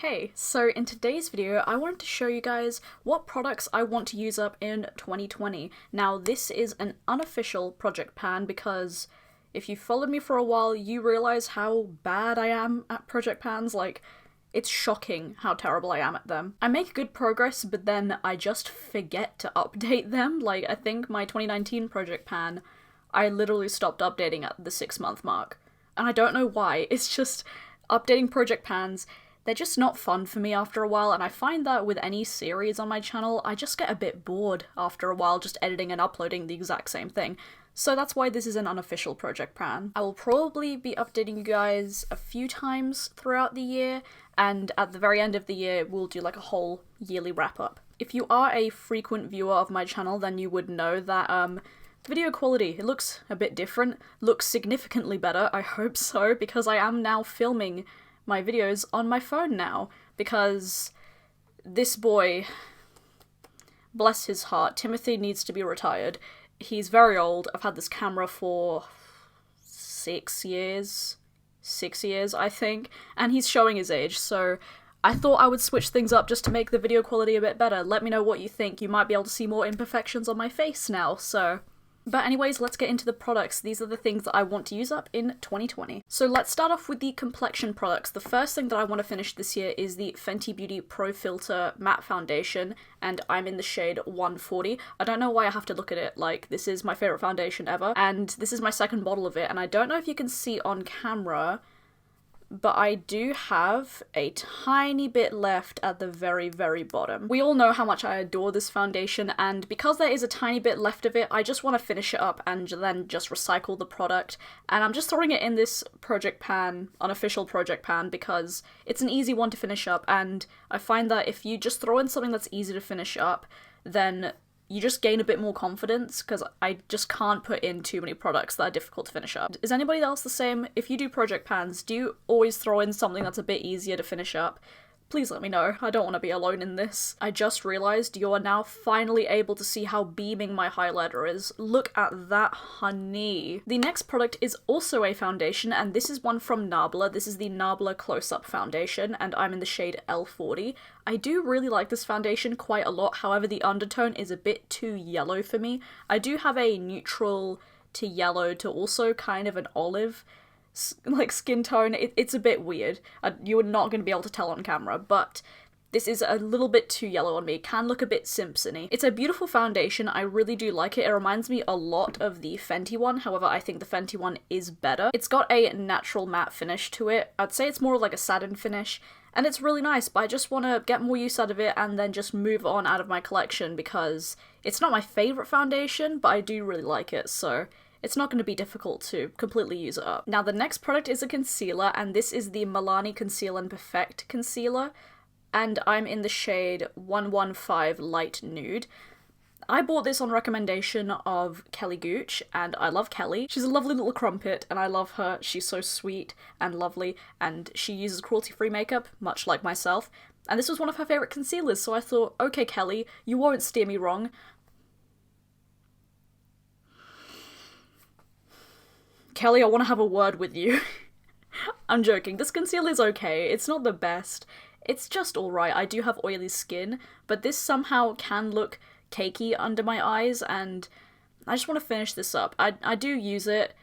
Okay, so in today's video, I wanted to show you guys what products I want to use up in 2020. Now, this is an unofficial project pan because if you followed me for a while, you realize how bad I am at project pans. Like, it's shocking how terrible I am at them. I make good progress, but then I just forget to update them. Like, I think my 2019 project pan, I literally stopped updating at the 6-month mark. And I don't know why, it's just updating project pans, they're just not fun for me after a while, and I find that with any series on my channel, I just get a bit bored after a while just editing and uploading the exact same thing. So that's why this is an unofficial project pan. I will probably be updating you guys a few times throughout the year, and at the very end of the year, we'll do like a whole yearly wrap-up. If you are a frequent viewer of my channel, then you would know that, video quality, it looks a bit different, looks significantly better, I hope so, because I am now filming my videos on my phone now, because this boy, bless his heart, Timothy needs to be retired. He's very old. I've had this camera for 6 years, I think, and he's showing his age, so I thought I would switch things up just to make the video quality a bit better. Let me know what you think. You might be able to see more imperfections on my face now, so... But anyways, let's get into the products. These are the things that I want to use up in 2020. So let's start off with the complexion products. The first thing that I want to finish this year is the Fenty Beauty Pro Filter Matte Foundation, and I'm in the shade 140. I don't know why I have to look at it like this is my favourite foundation ever, and this is my second bottle of it, and I don't know if you can see on camera, but I do have a tiny bit left at the very, very bottom. We all know how much I adore this foundation, and because there is a tiny bit left of it, I just want to finish it up and then just recycle the product. And I'm just throwing it in this project pan, unofficial project pan, because it's an easy one to finish up, and I find that if you just throw in something that's easy to finish up, then you just gain a bit more confidence, because I just can't put in too many products that are difficult to finish up. Is anybody else the same? If you do project pans, do you always throw in something that's a bit easier to finish up? Please let me know. I don't want to be alone in this. I just realized you are now finally able to see how beaming my highlighter is. Look at that, honey. The next product is also a foundation, and this is one from Nabla. This is the Nabla Close-Up Foundation, and I'm in the shade L40. I do really like this foundation quite a lot, however the undertone is a bit too yellow for me. I do have a neutral to yellow to also kind of an olive like skin tone. It's a bit weird. You're not going to be able to tell on camera, but this is a little bit too yellow on me. It can look a bit Simpson-y. It's a beautiful foundation. I really do like it. It reminds me a lot of the Fenty one. However, I think the Fenty one is better. It's got a natural matte finish to it. I'd say it's more like a satin finish, and it's really nice, but I just want to get more use out of it and then just move on out of my collection because it's not my favourite foundation, but I do really like it, so it's not going to be difficult to completely use it up. Now, the next product is a concealer, and this is the Milani Conceal and Perfect Concealer, and I'm in the shade 115 Light Nude. I bought this on recommendation of Kelly Gooch, and I love Kelly. She's a lovely little crumpet, and I love her. She's so sweet and lovely, and she uses cruelty-free makeup, much like myself, and this was one of her favourite concealers, so I thought, okay Kelly, you won't steer me wrong. Kelly, I want to have a word with you. I'm joking. This concealer is okay. It's not the best. It's just alright. I do have oily skin, but this somehow can look cakey under my eyes, and I just want to finish this up. I do use it.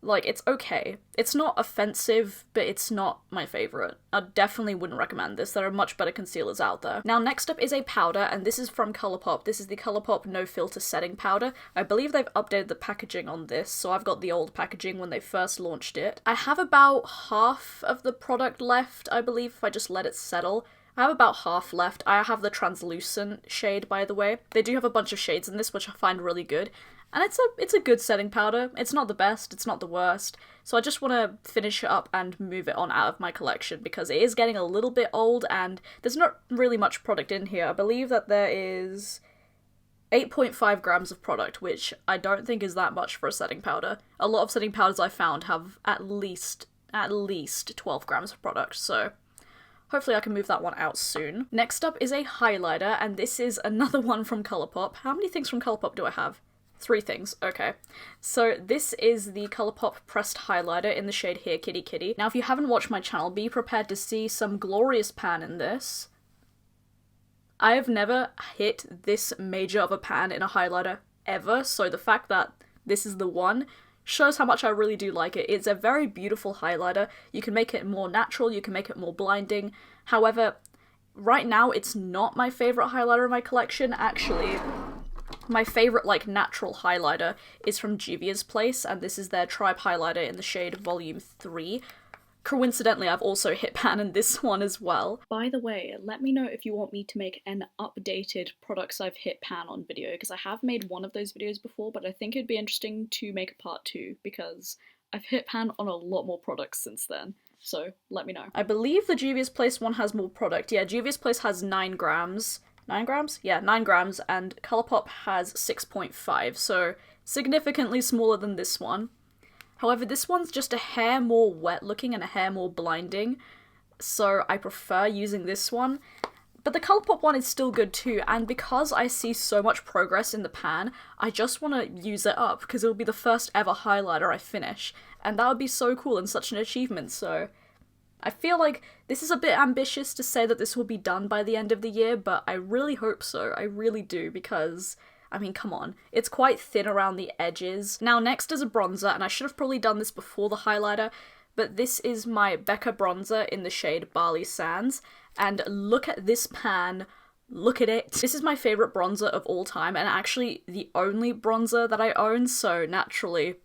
Like, it's okay. It's not offensive, but it's not my favourite. I definitely wouldn't recommend this. There are much better concealers out there. Now, next up is a powder, and this is from Colourpop. This is the Colourpop No Filter Setting Powder. I believe they've updated the packaging on this, so I've got the old packaging when they first launched it. I have about half of the product left, I believe, if I just let it settle. I have about half left. I have the translucent shade, by the way. They do have a bunch of shades in this, which I find really good. And it's a good setting powder. It's not the best, it's not the worst. So I just want to finish it up and move it on out of my collection because it is getting a little bit old and there's not really much product in here. I believe that there is 8.5 grams of product, which I don't think is that much for a setting powder. A lot of setting powders I found have at least 12 grams of product, so hopefully I can move that one out soon. Next up is a highlighter, and this is another one from Colourpop. How many things from Colourpop do I have? Three things, okay. So this is the Colourpop pressed highlighter in the shade Here Kitty Kitty. Now if you haven't watched my channel, be prepared to see some glorious pan in this. I have never hit this major of a pan in a highlighter ever, so the fact that this is the one shows how much I really do like it. It's a very beautiful highlighter. You can make it more natural, you can make it more blinding. However, right now it's not my favourite highlighter in my collection. Actually, my favourite, like, natural highlighter is from Juvia's Place, and this is their Tribe highlighter in the shade Volume 3. Coincidentally, I've also hit pan in this one as well. By the way, let me know if you want me to make an updated products I've hit pan on video, because I have made one of those videos before, but I think it'd be interesting to make a part 2, because I've hit pan on a lot more products since then. So, let me know. I believe the Juvia's Place one has more product. Yeah, Juvia's Place has 9 grams. 9 grams? Yeah, 9 grams, and Colourpop has 6.5, so significantly smaller than this one. However, this one's just a hair more wet looking and a hair more blinding, so I prefer using this one. But the Colourpop one is still good too, and because I see so much progress in the pan, I just want to use it up, because it'll be the first ever highlighter I finish, and that would be so cool and such an achievement, so I feel like this is a bit ambitious to say that this will be done by the end of the year, but I really hope so. I really do, because, I mean, come on. It's quite thin around the edges. Now, next is a bronzer, and I should have probably done this before the highlighter, but this is my Becca bronzer in the shade Bali Sands, and look at this pan. Look at it. This is my favourite bronzer of all time, and actually the only bronzer that I own, so naturally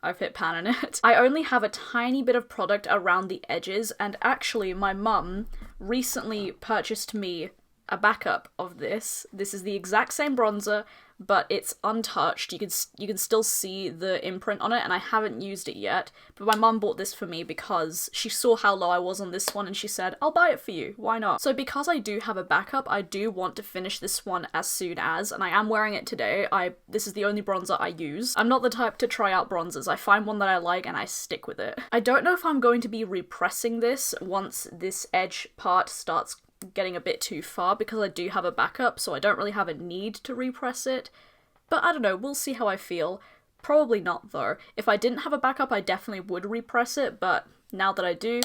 I've hit pan in it. I only have a tiny bit of product around the edges, and actually my mum recently purchased me a backup of this. This is the exact same bronzer, but it's untouched. You can still see the imprint on it, and I haven't used it yet, but my mum bought this for me because she saw how low I was on this one and she said, I'll buy it for you, why not? So because I do have a backup, I do want to finish this one as soon as, and I am wearing it today. This is the only bronzer I use. I'm not the type to try out bronzers. I find one that I like and I stick with it. I don't know if I'm going to be repressing this once this edge part starts getting a bit too far, because I do have a backup, so I don't really have a need to repress it. But I don't know, we'll see how I feel. Probably not though. If I didn't have a backup, I definitely would repress it, but now that I do,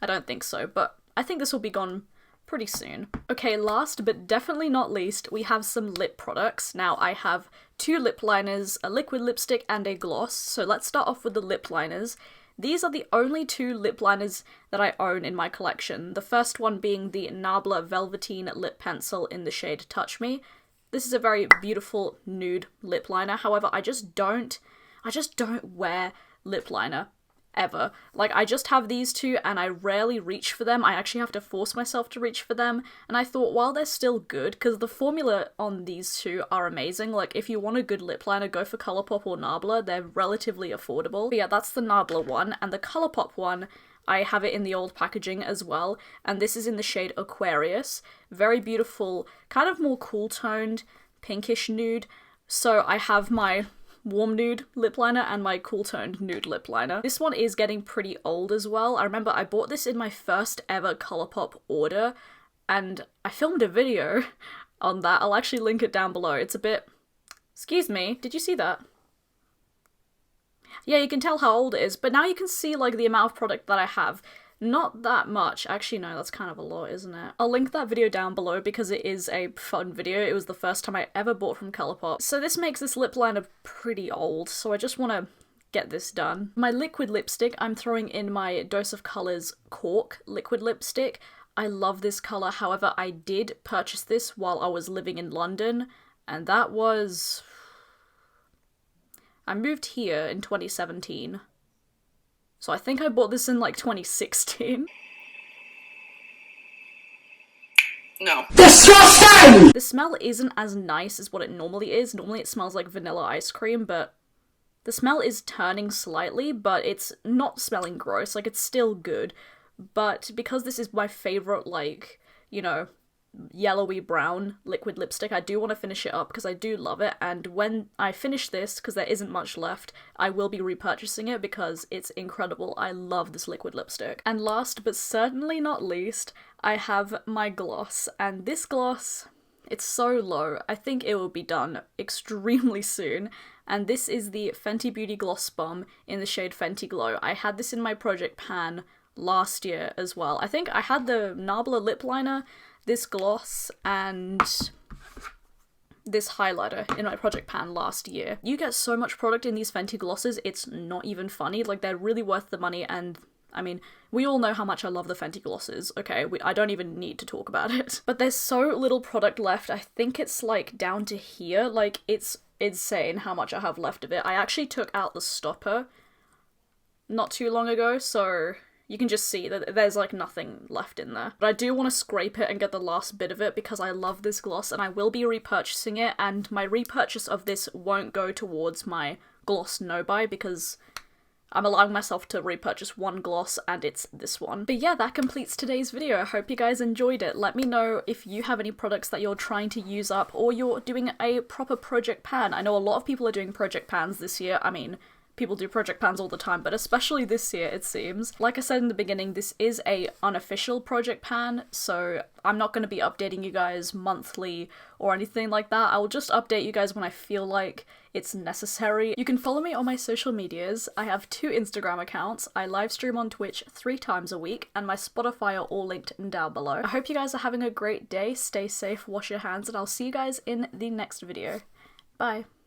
I don't think so. But I think this will be gone pretty soon. Okay, last but definitely not least, we have some lip products. Now I have 2 lip liners, a liquid lipstick, and a gloss. So let's start off with the lip liners. These are the only 2 lip liners that I own in my collection. The first one being the Nabla Velveteen Lip Pencil in the shade Touch Me. This is a very beautiful nude lip liner. However, I just don't wear lip liner ever. Like, I just have these 2 and I rarely reach for them. I actually have to force myself to reach for them. And I thought, while they're still good, because the formula on these 2 are amazing. Like, if you want a good lip liner, go for Colourpop or Nabla. They're relatively affordable. But yeah, that's the Nabla one. And the Colourpop one, I have it in the old packaging as well. And this is in the shade Aquarius. Very beautiful, kind of more cool-toned, pinkish nude. So I have my warm nude lip liner and my cool toned nude lip liner. This one is getting pretty old as well. I remember I bought this in my first ever Colourpop order, and I filmed a video on that. I'll actually link it down below. It's a bit... Excuse me, did you see that? Yeah, you can tell how old it is, but now you can see like the amount of product that I have. Not that much. Actually, no, that's kind of a lot, isn't it? I'll link that video down below because it is a fun video. It was the first time I ever bought from Colourpop. So this makes this lip liner pretty old, so I just want to get this done. My liquid lipstick, I'm throwing in my Dose of Colours Cork liquid lipstick. I love this colour, however, I did purchase this while I was living in London, and that was... I moved here in 2017. So I think I bought this in like 2016. No. Disgusting! The smell isn't as nice as what it normally is. Normally it smells like vanilla ice cream, but the smell is turning slightly, but it's not smelling gross. Like, it's still good. But because this is my favorite, like, you know, yellowy brown liquid lipstick, I do want to finish it up because I do love it, and when I finish this, because there isn't much left, I will be repurchasing it because it's incredible. I love this liquid lipstick. And last but certainly not least, I have my gloss, and this gloss, it's so low. I think it will be done extremely soon, and this is the Fenty Beauty Gloss Bomb in the shade Fenty Glow. I had this in my project pan last year as well. I think I had the Nabla lip liner, this gloss, and this highlighter in my project pan last year. You get so much product in these Fenty glosses, it's not even funny. Like, they're really worth the money, and I mean, we all know how much I love the Fenty glosses, okay? I don't even need to talk about it. But there's so little product left. I think it's like down to here. Like, it's insane how much I have left of it. I actually took out the stopper not too long ago, so you can just see that there's like nothing left in there. But I do want to scrape it and get the last bit of it because I love this gloss and I will be repurchasing it, and my repurchase of this won't go towards my gloss no-buy because I'm allowing myself to repurchase one gloss, and it's this one. But yeah, that completes today's video. I hope you guys enjoyed it. Let me know if you have any products that you're trying to use up, or you're doing a proper project pan. I know a lot of people are doing project pans this year. I mean, people do project pans all the time, but especially this year, it seems. Like I said in the beginning, this is a unofficial project pan, so I'm not going to be updating you guys monthly or anything like that. I will just update you guys when I feel like it's necessary. You can follow me on my social medias. I have 2 Instagram accounts. I live stream on Twitch 3 times a week, and my Spotify are all linked down below. I hope you guys are having a great day. Stay safe, wash your hands, and I'll see you guys in the next video. Bye.